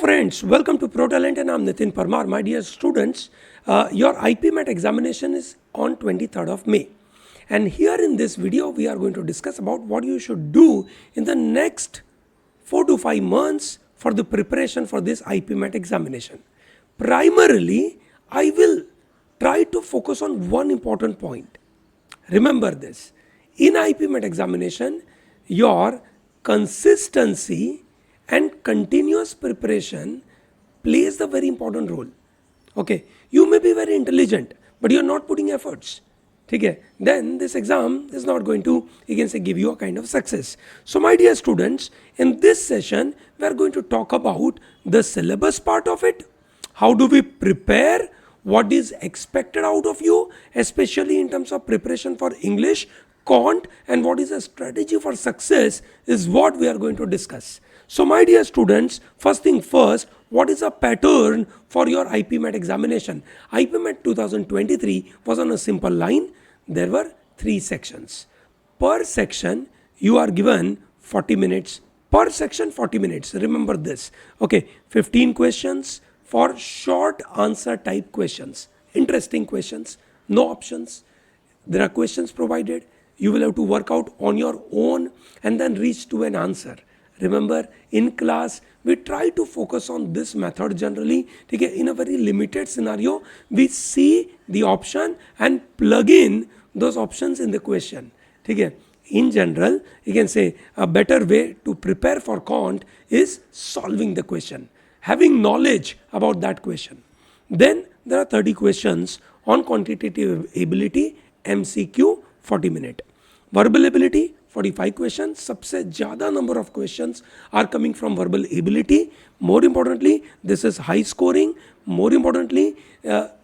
friends, welcome to ProTalent and I'm Nitin Parmar. My dear students, your IPMAT examination is on 23rd of May. And here in this video, we are going to discuss about what you should do in the next 4 to 5 months for the preparation for this IPMAT examination. Primarily, I will try to focus on one important point. Remember this, in IPMAT examination, your consistency and continuous preparation plays the very important role. Okay, you may be very intelligent, but you're not putting efforts. Okay, then this exam is not going to, you can say, give you a kind of success. So my dear students, in this session, we are going to talk about the syllabus part of it. How do we prepare? What is expected out of you, especially in terms of preparation for English, Quant, and what is a strategy for success is what we are going to discuss. So my dear students, first thing first, what is a pattern for your IPMAT examination? IPMAT 2023 was on a simple line. There were 3 sections. Per section, you are given 40 minutes. Per section, 40 minutes. Remember this. Okay, 15 questions for short answer type questions. Interesting questions, no options. There are questions provided. You will have to work out on your own and then reach to an answer. Remember, in class, we try to focus on this method generally. Okay, in a very limited scenario, we see the option and plug in those options in the question. Okay, in general, you can say a better way to prepare for Quant is solving the question, having knowledge about that question. Then there are 30 questions on quantitative ability, MCQ, 40 minutes. Verbal ability, 45 questions. सबसे ज़्यादा number of questions are coming from verbal ability. More importantly, this is high scoring. More importantly,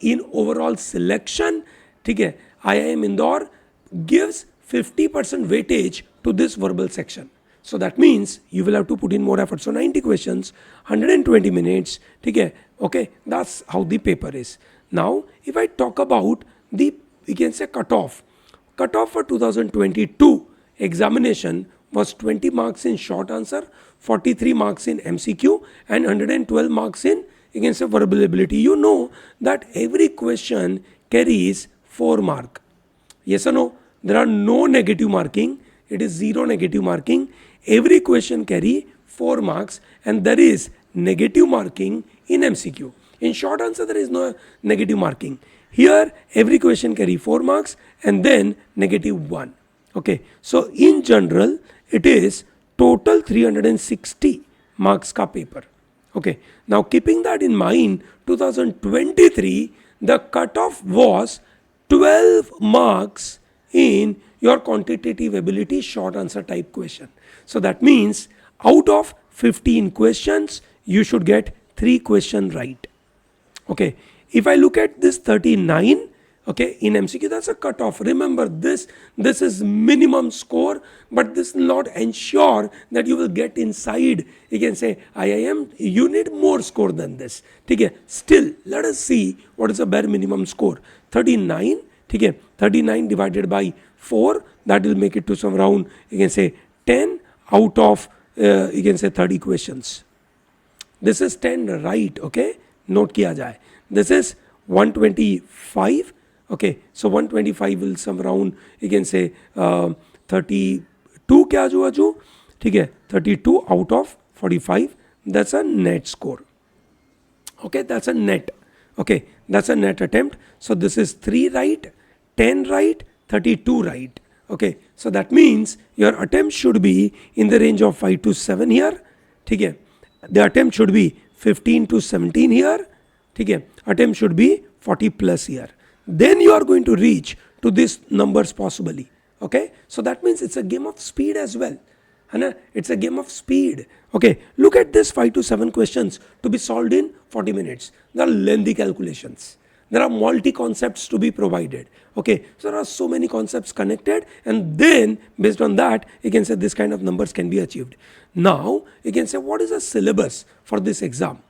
in overall selection, ठीक है, IIM Indore gives 50% weightage to this verbal section. So that means you will have to put in more effort. So 90 questions, 120 minutes, ठीक है, okay, that's how the paper is. Now, if I talk about the, we can say cutoff. Cutoff for 2022 examination was 20 marks in short answer, 43 marks in MCQ, and 112 marks in, you can say, verbal ability. You know that every question carries 4 marks. Yes or no? There are no negative marking. It is 0 negative marking. Every question carry 4 marks, and there is negative marking in MCQ. In short answer, there is no negative marking. Here, every question carry 4 marks and then negative 1. Okay, so in general, it is total 360 marks ka paper. Okay, now keeping that in mind, 2023, the cutoff was 12 marks in your quantitative ability short answer type question. So that means out of 15 questions, you should get 3 questions right. Okay, if I look at this 39, okay, in MCQ, that's a cutoff. Remember this is minimum score, but this will not ensure that you will get inside. You can say, IIM, you need more score than this. Okay, still, let us see what is the bare minimum score. 39, okay, 39 divided by 4, that will make it to some around, you can say 10 out of, you can say 30 questions. This is 10 right, okay? Note kiya jaye. This is 125, okay? So 125 will some around, you can say 32 kya jo ajo, theek hai, 32 out of 45. That's a net score. Okay, that's a net. Okay, that's a net attempt. So this is 3 right, 10 right, 32 right. Okay, so that means your attempt should be in the range of 5 to 7 here. Okay, the attempt should be 15 to 17 here. Okay, attempt should be 40 plus here. Then you are going to reach to these numbers possibly. Okay, so that means it's a game of speed as well. It's a game of speed. Okay, look at this 5 to 7 questions to be solved in 40 minutes. There are lengthy calculations. There are multi-concepts to be provided. Okay, so there are so many concepts connected, and then based on that, you can say this kind of numbers can be achieved. Now, you can say what is the syllabus for this exam?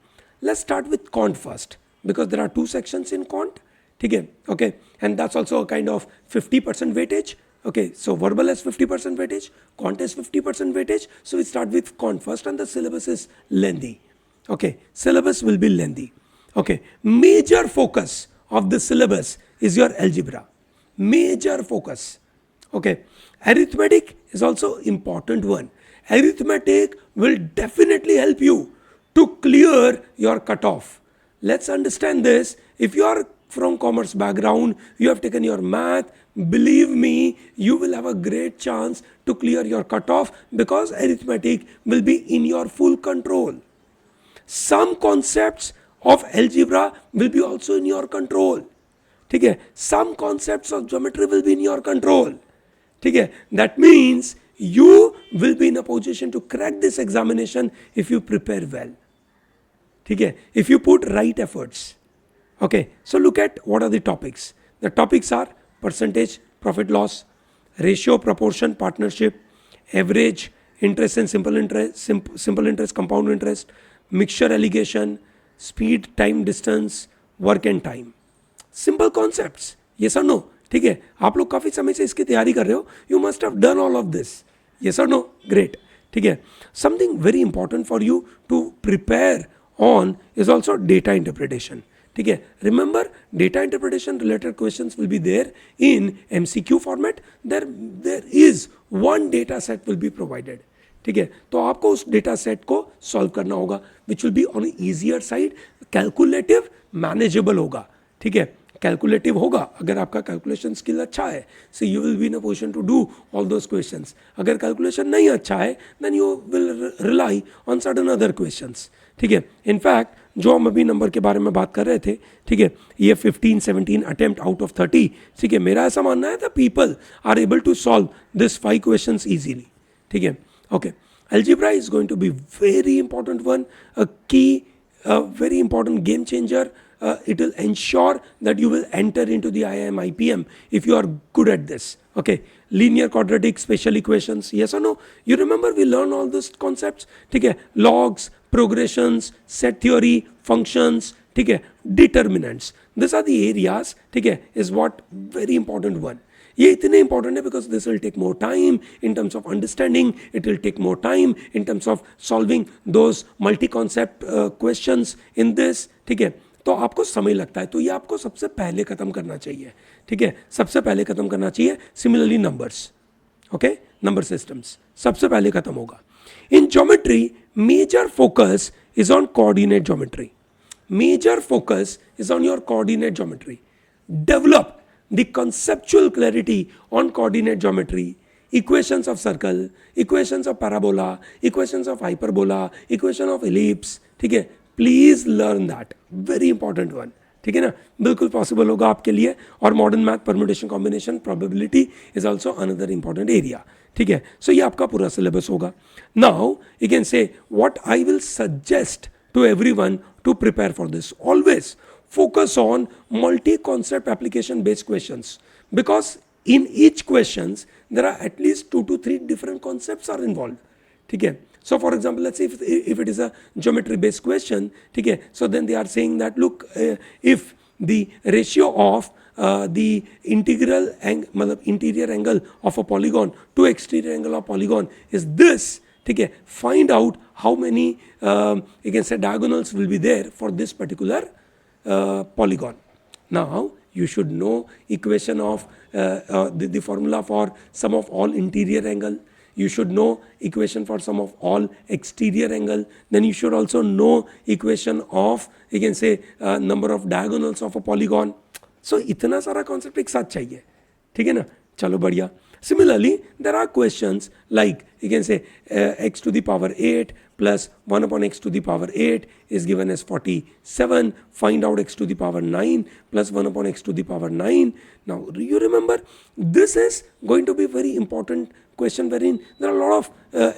Let's start with Quant first, because there are 2 sections in Quant. Okay, and that's also a kind of 50% weightage. Okay, so verbal has 50% weightage, Quant has 50% weightage. So we start with Quant first, and the syllabus is lengthy. Okay, syllabus will be lengthy. Okay, major focus of the syllabus is your algebra. Major focus. Okay, arithmetic is also important one. Arithmetic will definitely help you to clear your cutoff. Let's understand this. If you are from commerce background, you have taken your math, believe me, you will have a great chance to clear your cutoff because arithmetic will be in your full control. Some concepts of algebra will be also in your control. ठीक है, some concepts of geometry will be in your control. ठीक है, that means you will be in a position to crack this examination if you prepare well. ठीक है, if you put right efforts. Okay, so look at what are the topics. The topics are percentage, profit loss, ratio, proportion, partnership, average, interest and simple interest, compound interest, mixture allegation, speed, time, distance, work and time. Simple concepts, yes और no. ठीक है, आप लोग काफी समय से इसकी तैयारी कर रहे हो. You must have done all of this. Yes और नो, ग्रेट. ठीक है, something very important for you to prepare on is also data interpretation. ठीक है, remember data interpretation related questions will be there in MCQ format. There is one data set will be provided. ठीक है, तो आपको उस data set को solve करना होगा which will be on easier side. Calculative manageable होगा. ठीक है, कैलकुलेटिव होगा अगर आपका कैलकुलेशन स्किल अच्छा है, so you will be in a position to do all those questions. अगर कैलकुलेशन नहीं अच्छा है then you will rely on certain other questions. ठीक है, इनफैक्ट जो हम अभी नंबर के बारे में बात कर रहे थे, ठीक है, ये 15-17 अटेम्प्ट आउट ऑफ 30. ठीक है, मेरा ऐसा मानना है the people are able to solve this 5 questions easily. ठीक है, okay. Algebra is going to be very important one, a key, a very important game changer. It will ensure that you will enter into the IIM IPM if you are good at this. Okay, linear quadratic special equations, yes or no? You remember we learn all these concepts. ठीक है, logs, progressions, set theory, functions, ठीक है, determinants. These are the areas. ठीक है, is what very important one. ये इतने important है because this will take more time in terms of understanding. It will take more time in terms of solving those multi concept questions in this. ठीक है, तो आपको समय लगता है, तो ये आपको सबसे पहले खत्म करना चाहिए. ठीक है, सबसे पहले खत्म करना चाहिए. Similarly numbers, okay, number systems सबसे पहले खत्म होगा. In geometry major focus is on coordinate geometry. Major focus is on your coordinate geometry. Develop the conceptual clarity on coordinate geometry, equations of circle, equations of parabola, equations of hyperbola, equation of ellipse. ठीक है, please learn that, very important one. ठीक है ना, बिल्कुल possible होगा आपके लिए. और modern math, permutation, combination, probability is also another important area. ठीक है, सो ये आपका पूरा सिलेबस होगा. Now you can say what I will suggest to everyone to prepare for this. Always focus on multi-concept application-based questions because in each questions there are at least 2 to 3 different concepts are involved. ठीक है, so for example let's say if it is a geometry-based question, ठीक है, so then they are saying that look if the ratio of the interior angle of a polygon to exterior angle of polygon is this. ठीक है, find out how many you can say diagonals will be there for this particular polygon. Now you should know equation of the formula for sum of all interior angle. You should know equation for sum of all exterior angle. Then you should also know equation of you can say number of diagonals of a polygon. So इतना सारा concept एक साथ चाहिए. ठीक है ना, चलो बढ़िया. Similarly, there are questions like you can say x to the power 8 plus 1 upon x to the power 8 is given as 47. Find out x to the power 9 plus 1 upon x to the power 9. Now, you remember, this is going to be very important question wherein there are a lot of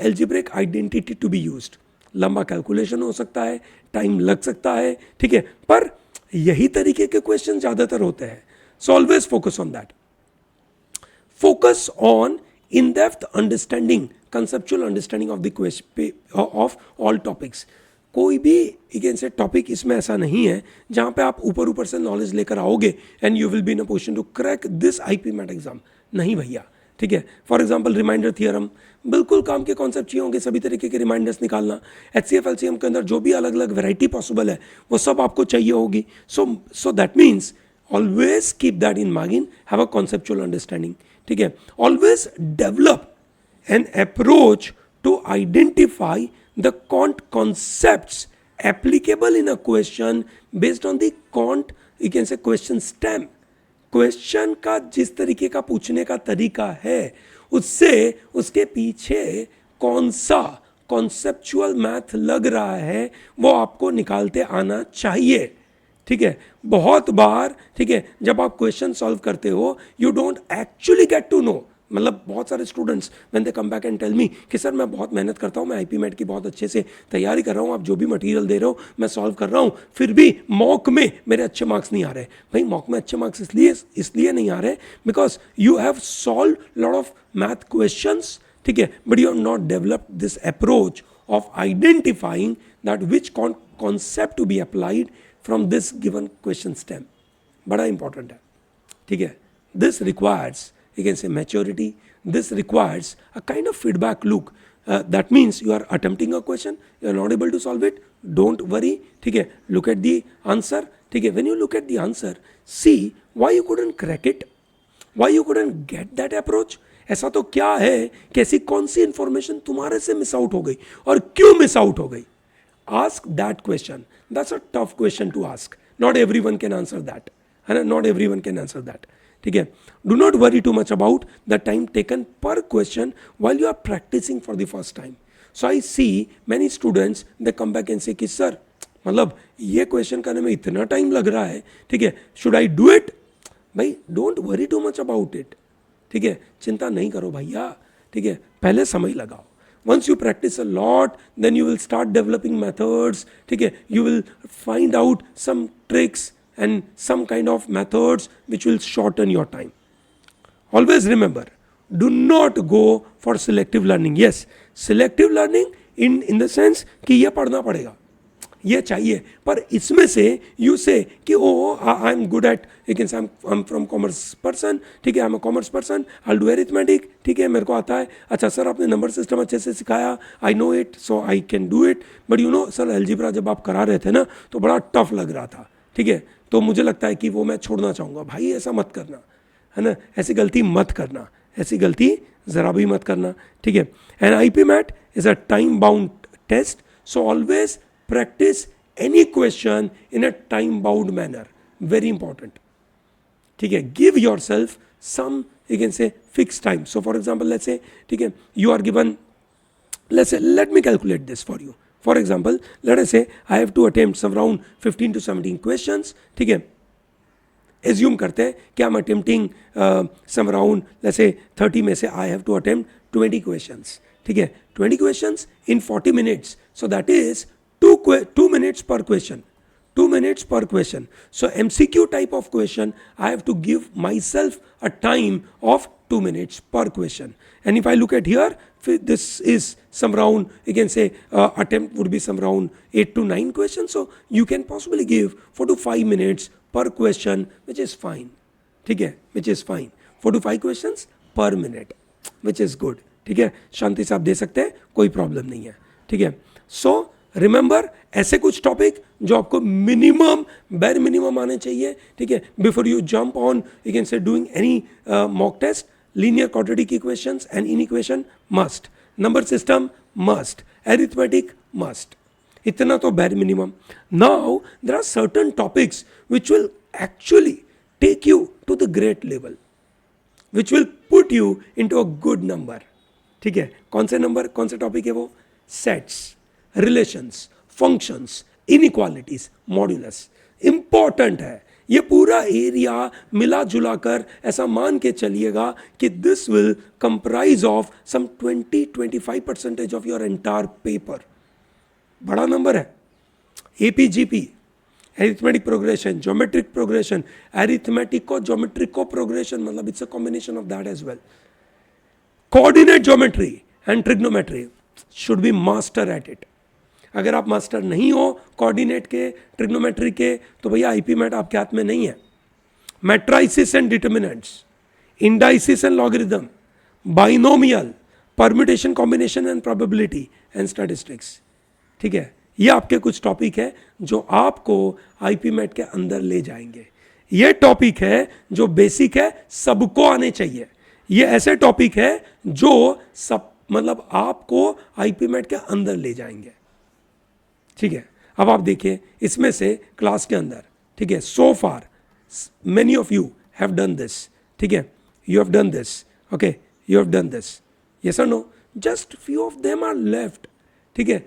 algebraic identity to be used. लंबा calculation हो सकता है, time लग सकता है. ठीक है, पर यही तरीके के क्वेश्चन ज़्यादातर होते हैं. So always focus on that. Focus on in-depth understanding, conceptual understanding of the question of all topics. कोई भी you can say टॉपिक इसमें ऐसा नहीं है जहाँ पे आप ऊपर ऊपर से नॉलेज लेकर आओगे and you will be in a position to crack this IP MAT exam. नहीं भैया, ठीक है। फॉर एग्जाम्पल रिमाइंडर थियरम, बिल्कुल काम के कॉन्सेप्ट चाहिए होंगे, सभी तरीके के रिमाइंडर्स निकालना। HCF LCM के अंदर जो भी अलग अलग वैरायटी पॉसिबल है वो सब आपको चाहिए होगी। So that means always keep that in mind, have a conceptual understanding, ठीक है। Always develop an approach to identify the concepts applicable in a question based on the you can say question stem। Question का जिस तरीके का पूछने का तरीका है उससे उसके पीछे कौन सा कॉन्सेप्चुअल मैथ लग रहा है वो आपको निकालते आना चाहिए, ठीक है। बहुत बार, ठीक है, जब आप क्वेश्चन सॉल्व करते हो you don't actually get to know, मतलब बहुत सारे students when they come back and tell me कि सर मैं बहुत मेहनत करता हूँ, मैं आईपी मैट की बहुत अच्छे से तैयारी कर रहा हूँ, आप जो भी मटेरियल दे रहे हो मैं सॉल्व कर रहा हूँ, फिर भी मॉक में मेरे अच्छे मार्क्स नहीं आ रहे। भाई मॉक में अच्छे मार्क्स इसलिए नहीं आ रहे because you have solve lot of math questions, ठीक है, but you have not developed this approach of identifying that which concept to be applied from this given question stem. बड़ा इंपॉर्टेंट है, ठीक है। This requires, you can say, maturity. This requires a kind of feedback loop. That means you are attempting a question, you are not able to solve it, don't worry, ठीक है, look at the answer, ठीक है। When you look at the answer, see why you couldn't crack it, why you couldn't get that approach। ऐसा तो क्या है कि ऐसी कौन सी इंफॉर्मेशन तुम्हारे से मिस आउट हो गई और क्यों मिस आउट हो गई। Ask that question. That's a tough question to ask. Not everyone can answer that, है ना, not everyone can answer that, ठीक है। Do not worry too much about the time taken per question while you are practising for the first time. So I see many students they come back and say कि sir मतलब ये question करने में इतना time लग रहा है, ठीक है, शुड आई डू इट। भाई don't worry too much about it, ठीक है, चिंता नहीं करो भैया, ठीक है, पहले समय लगाओ। Once you practice a lot, then you will start developing methods, ठीक है, you will find out some tricks and some kind of methods which will shorten your time. Always remember, do not go for selective learning. Yes, selective learning in the sense कि ये पढ़ना पड़ेगा, ये चाहिए, पर इसमें से यू से कि ओ आई एम गुड एट, लेकिन I am from commerce person, ठीक है, I am a commerce person, I do arithmetic, ठीक है, मेरे को आता है। अच्छा सर आपने नंबर सिस्टम अच्छे से सिखाया, I know it so I can do it, but you know sir algebra जब आप करा रहे थे ना तो बड़ा टफ लग रहा था, ठीक है, तो मुझे लगता है कि वो मैं छोड़ना चाहूँगा। भाई ऐसा मत करना, है ना, ऐसी गलती मत करना, ऐसी गलती ज़रा भी मत करना, ठीक है। And IP MAT is a time bound test, so always practice any question in a time bound manner, very important, ठीक है। give yourself some, you can say, fixed time. So for example, let's say, ठीक है, you are given, let's say, let me calculate this for you. For example, let us say I have to attempt some around 15 to 17 questions, ठीक है। assume करते हैं कि I'm attempting some around, let's say 30 में से I have to attempt 20 questions, ठीक है, 20 questions in 40 minutes, so that is 2 minutes per question, 2 minutes per question. So MCQ type of question, I have to give myself a time of 2 minutes per question. And if I look at here, this is some round, you can say attempt would be some round 8 to 9 questions. So you can possibly give 4 to 5 minutes per question, which is fine, ठीक है, which is fine. 4 to 5 questions per minute, which is good, ठीक है, शांति से आप दे सकते हैं, कोई problem नहीं है, ठीक है। सो रिमेंबर ऐसे कुछ टॉपिक जो आपको मिनिमम बेर मिनिमम आने चाहिए, ठीक है, before you jump on, you can say doing any mock test. Linear quadratic equations and inequation must, number system must, arithmetic must, इतना तो bare minimum. Now there are certain topics which will actually take you to the great level, which will put you into a good number, ठीक है। कौन से number, कौन से topic है वो? Sets, relations, functions, inequalities, modulus, important है। ये पूरा एरिया मिला जुला कर ऐसा मान के चलिएगा कि this will comprise of some 20-25% of your entire paper. बड़ा नंबर है। AP GP, arithmetic progression, geometric progression, arithmetico geometrico progression, मतलब it's a combination of that as well. Coordinate geometry and trigonometry should be master at it. अगर आप master नहीं हो coordinate के, trigonometry के, तो भैया आईपी मैट आपके हाथ में नहीं है। Matrices and determinants, indices and logarithm, binomial, permutation, combination and probability and statistics. ठीक है, ये आपके कुछ टॉपिक है जो आपको आईपीमेट के अंदर ले जाएंगे। ये टॉपिक है जो बेसिक है, सबको आने चाहिए। ये ऐसे टॉपिक है जो सब मतलब आपको आईपीमेट के अंदर ले जाएंगे। ठीक है, अब आप देखिए इसमें से क्लास के अंदर, ठीक है, so far many of you have done this. ठीक है, you have done this, okay, you have done this, yes और no, just few of them are left. ठीक है,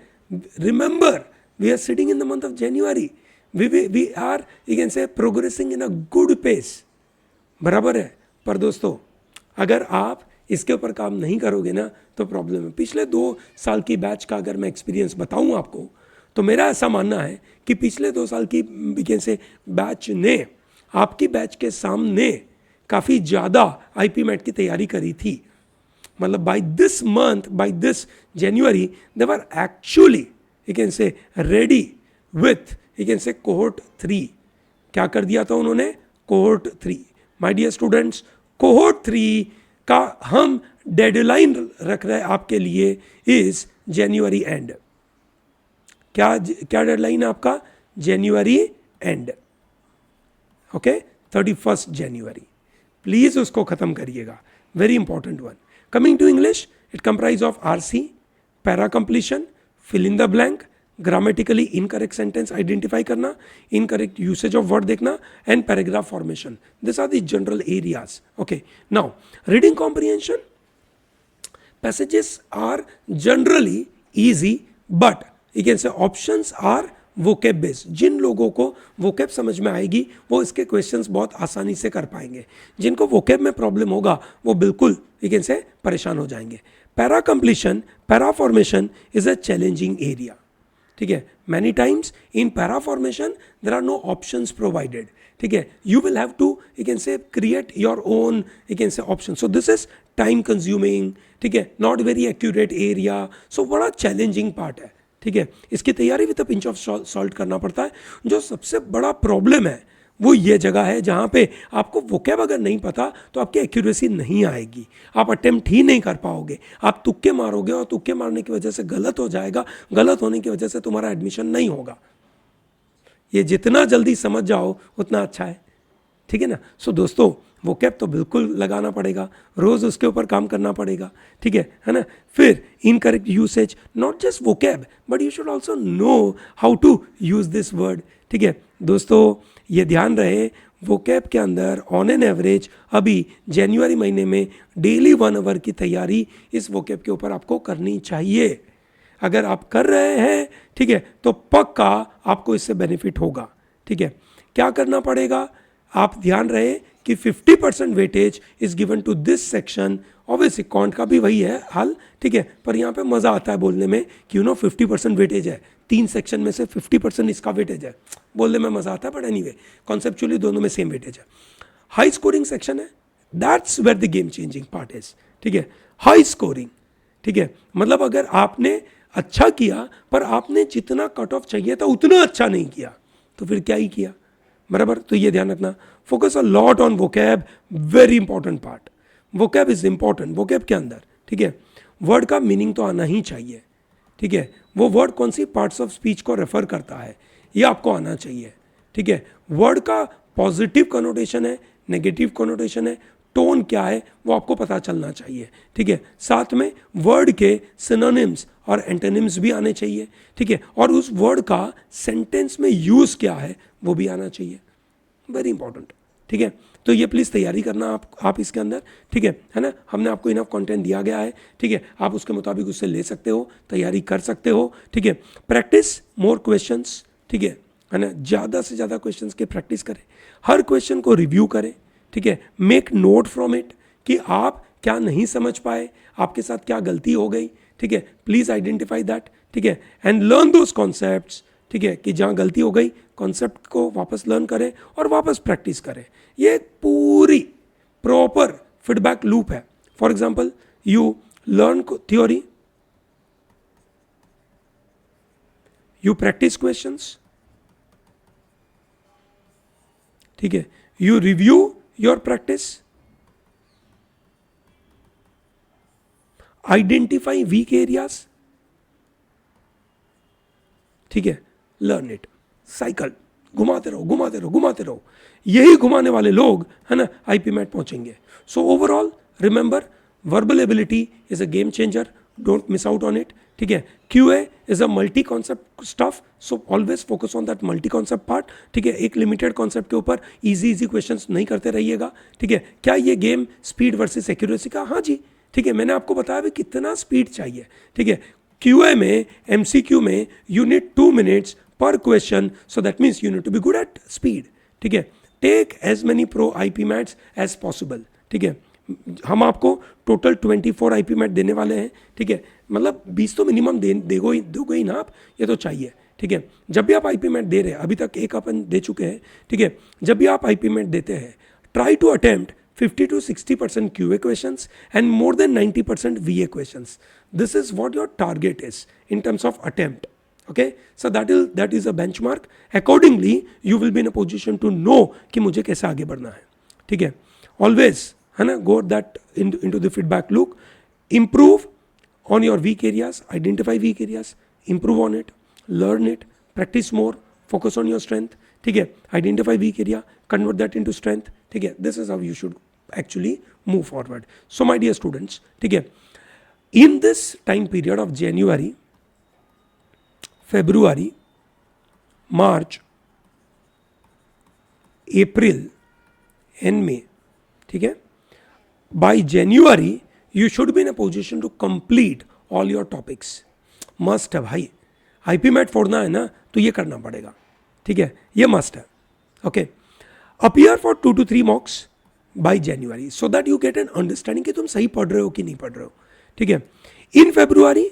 remember we are sitting in the month of January, we are, you can say, progressing in a good pace, बराबर है। पर दोस्तों अगर आप इसके ऊपर काम नहीं करोगे ना तो प्रॉब्लम है। पिछले 2 साल की बैच का अगर मैं एक्सपीरियंस बताऊं आपको, तो मेरा ऐसा मानना है कि पिछले 2 साल की से बैच ने आपकी बैच के सामने काफ़ी ज़्यादा आईपीमेट की तैयारी करी थी। मतलब by this month, by this January, they were actually, you can say, ready with, you can say, cohort 3। क्या कर दिया था उन्होंने? cohort 3। My dear students, cohort 3 का हम डेडलाइन रख रहे हैं आपके लिए इस जनवरी एंड। क्या क्या डेडलाइन है आपका? जनवरी एंड, ओके, 31 जनवरी। प्लीज उसको खत्म करिएगा, very important one. Coming to English, it comprises of RC, para completion, fill in the blank, grammatically incorrect sentence identify करना, incorrect usage of word देखना, and paragraph formation. These are the general areas. Okay. Now, reading comprehension, passages are generally easy, but you can say options are vocab based. जिन लोगों को vocab समझ में आएगी वो इसके क्वेश्चंस बहुत आसानी से कर पाएंगे। जिनको वोकेब में प्रॉब्लम होगा वो बिल्कुल लेकिन से परेशान हो जाएंगे। Para completion, para formation is a challenging area. ठीक है, many times in para formation there are no options provided. ठीक है, you will have to, you can say, create your own, you can say, option. So this is time consuming. ठीक है, not very accurate area, so बड़ा challenging part है। ठीक है, इसकी तैयारी भी तो पिंच ऑफ सॉल्ट करना पड़ता है। जो सबसे बड़ा प्रॉब्लम है वो ये जगह है जहाँ पे आपको वोकैब अगर नहीं पता तो आपकी एक्यूरेसी नहीं आएगी, आप अटेम्प्ट ही नहीं कर पाओगे, आप तुक्के मारोगे और तुक्के मारने की वजह से गलत हो जाएगा, गलत होने की वजह से तुम्हारा एडमिशन नहीं होगा। ये जितना जल्दी समझ जाओ उतना अच्छा है। ठीक है ना। सो दोस्तों वोकैब तो बिल्कुल लगाना पड़ेगा, रोज़ उसके ऊपर काम करना पड़ेगा। ठीक है ना। फिर incorrect usage, not just vocab but you should also know how to use this word. ठीक है दोस्तों, ये ध्यान रहे वोकैब के अंदर ऑन एन एवरेज अभी जनवरी महीने में डेली 1 आवर की तैयारी इस वोकैब के ऊपर आपको करनी चाहिए। अगर आप कर रहे हैं, ठीक है, तो पक्का आपको इससे बेनिफिट होगा। ठीक है, क्या करना पड़ेगा? आप ध्यान रहे कि 50% weightage is given to this section. Obviously quant का भी वही है हाल, ठीक है, पर यहाँ पे मज़ा आता है बोलने में कि 50% वेटेज है, 3 सेक्शन में से 50% इसका वेटेज है, बोलने में मज़ा आता है। बट एनीवे कॉन्सेप्चुअली दोनों में सेम वेटेज है। हाई स्कोरिंग सेक्शन है, that's where the game changing part is. ठीक है, हाई स्कोरिंग, ठीक है, मतलब अगर आपने अच्छा किया पर आपने जितना कट ऑफ चाहिए था उतना अच्छा नहीं किया तो फिर क्या ही किया, बराबर। तो ये ध्यान रखना, focus a lot on vocab, very important part. Vocab is important. Vocab के अंदर, ठीक है, वर्ड का मीनिंग तो आना ही चाहिए। ठीक है, वो वर्ड कौन सी पार्ट्स ऑफ स्पीच को रेफर करता है ये आपको आना चाहिए। ठीक है, वर्ड का पॉजिटिव कनोटेशन है, नेगेटिव कनोटेशन है, टोन क्या है वो आपको पता चलना चाहिए। ठीक है, साथ में वर्ड के सिनोनिम्स और एंटोनिम्स भी आने चाहिए। ठीक है, और उस वर्ड का सेंटेंस में यूज़ क्या है वो भी आना चाहिए, वेरी इंपॉर्टेंट। ठीक है, तो ये प्लीज़ तैयारी करना आप इसके अंदर। ठीक है ना। हमने आपको इनफ कंटेंट दिया गया है, ठीक है, आप उसके मुताबिक उससे ले सकते हो, तैयारी कर सकते हो। ठीक है, प्रैक्टिस मोर क्वेश्चंस, ठीक है ना, ज़्यादा से ज़्यादा क्वेश्चंस की प्रैक्टिस करें, हर क्वेश्चन को रिव्यू करें। ठीक है, मेक नोट फ्रॉम इट कि आप क्या नहीं समझ पाए, आपके साथ क्या गलती हो गई। ठीक है, प्लीज़ आइडेंटिफाई दैट। ठीक है, एंड लर्न दोज कॉन्सेप्ट्स। ठीक है, कि जहाँ गलती हो गई कॉन्सेप्ट को वापस लर्न करें और वापस प्रैक्टिस करें। ये पूरी प्रॉपर फीडबैक लूप है। For example you learn theory, you practice questions, ठीक है, you review your practice, identify weak areas, ठीक है, लर्न इट, साइकिल घुमाते रहो घुमाते रहो घुमाते रहो, यही घुमाने वाले लोग है ना आईपी मैट पहुंचेंगे. So overall remember, verbal ability is a game changer, don't miss out on it. ठीक है, QA is a multi concept stuff, so always focus on that multi concept part. ठीक है, एक लिमिटेड कॉन्सेप्ट के ऊपर easy questions नहीं करते रहिएगा. ठीक है, क्या ये गेम स्पीड वर्सेस एक्यूरेसी का? हाँ जी. ठीक है, मैंने आपको बताया भी कितना स्पीड चाहिए. ठीक है, QA में, MCQ में you need 2 minutes per question, so that means you need to be good at speed. ठीक है, take as many pro IP MATs as possible. ठीक है, हम आपको टोटल 24 IP मैट देने वाले हैं. ठीक है, मतलब 20 तो मिनिमम दोगे ही ना आप, ये तो चाहिए. ठीक है, जब भी आप IP मैट दे रहे हैं, अभी तक एक अपन दे चुके हैं. ठीक है, जब भी आप IP मैट देते हैं, try to attempt 50 to 60% QA questions and more than 90% VA questions. This is what your target is in terms of attempt. Okay, so that is a benchmark. Accordingly, you will be in a position to know कि मुझे कैसे आगे बढ़ना है. ठीक है, always है ना, go that into the feedback loop. Improve on your weak areas, identify weak areas, improve on it, learn it, practice more, focus on your strength. ठीक है, identify weak area, convert that into strength. ठीक है, this is how you should actually move forward. So my dear students, ठीक है, in this time period of January, February, March, April and May, ठीक है, by January you should be in a position to complete all your topics. Must है भाई, IP mat फोड़ना है ना तो ये करना पड़ेगा. ठीक है, ये मस्ट है. Okay, appear for 2 to 3 मॉक्स bye January, so that you get an understanding कि तुम सही पढ़ रहे हो कि नहीं पढ़ रहे हो. ठीक है, इन February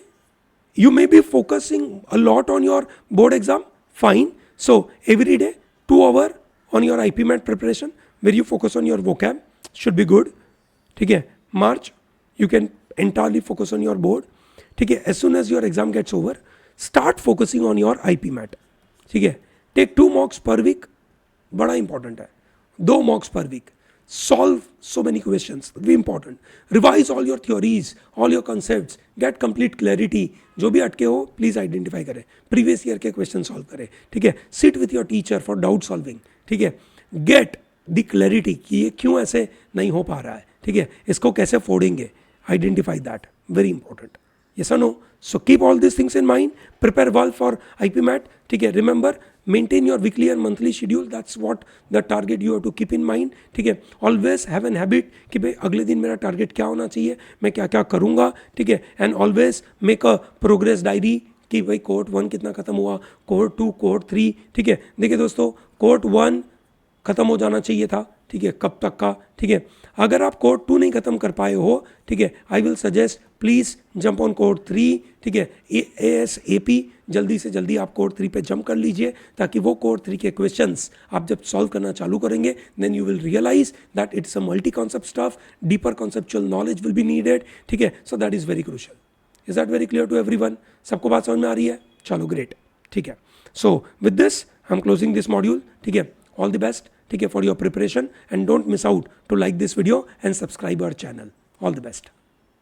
you may be focusing a lot on your board exam, fine. So every day 2 hours on your IP MAT preparation where you focus on your vocab should be good. ठीक है, March you can entirely focus on your board. ठीक है, as soon as your exam gets over, start focusing on your IP MAT. ठीक है, take 2 mocks per week, बड़ा important है. 2 mocks per week. Solve so many questions, very important. Revise all your theories, all your concepts, get complete clarity. जो भी अटके हो please identify करें, previous year के क्वेश्चन सॉल्व करें. ठीक है, sit with your teacher for doubt solving. ठीक है, गेट द क्लैरिटी कि ये क्यों ऐसे नहीं हो पा रहा है. ठीक है, इसको कैसे फोड़ेंगे, identify that, very important. Yes or no? So keep all these things in mind. Prepare well for IP MAT. ठीक है, remember maintain your weekly and monthly schedule. That's what the target you have to keep in mind. ठीक है, always have an habit कि भाई अगले दिन मेरा target क्या होना चाहिए, मैं क्या क्या करूँगा. ठीक है, and always make a progress diary कि भाई कोर्ट 1 कितना खत्म हुआ, कोर्ट 2, कोर्ट 3. ठीक है, देखिए दोस्तों, कोर्ट 1 खत्म हो जाना चाहिए था. ठीक है, कब तक का. ठीक है, अगर आप कोर्ट 2 नहीं खत्म कर पाए हो, ठीक है, आई will suggest please jump on court 3. ठीक है, ASAP जल्दी से जल्दी आप कोर्ट 3 पे जंप कर लीजिए, ताकि वो कोर्ट 3 के क्वेश्चंस आप जब सॉल्व करना चालू करेंगे, then you will realise that it's a multi concept stuff, deeper conceptual knowledge will be needed. ठीक है, so that is very crucial. Is that very clear to everyone? सबको बात समझ में आ रही है? चलो ग्रेट. ठीक है, so with this I am closing this module. ठीक है, ऑल द बेस्ट. ठीक है, for your preparation, and don't miss out to like this video and subscribe our channel. All the best.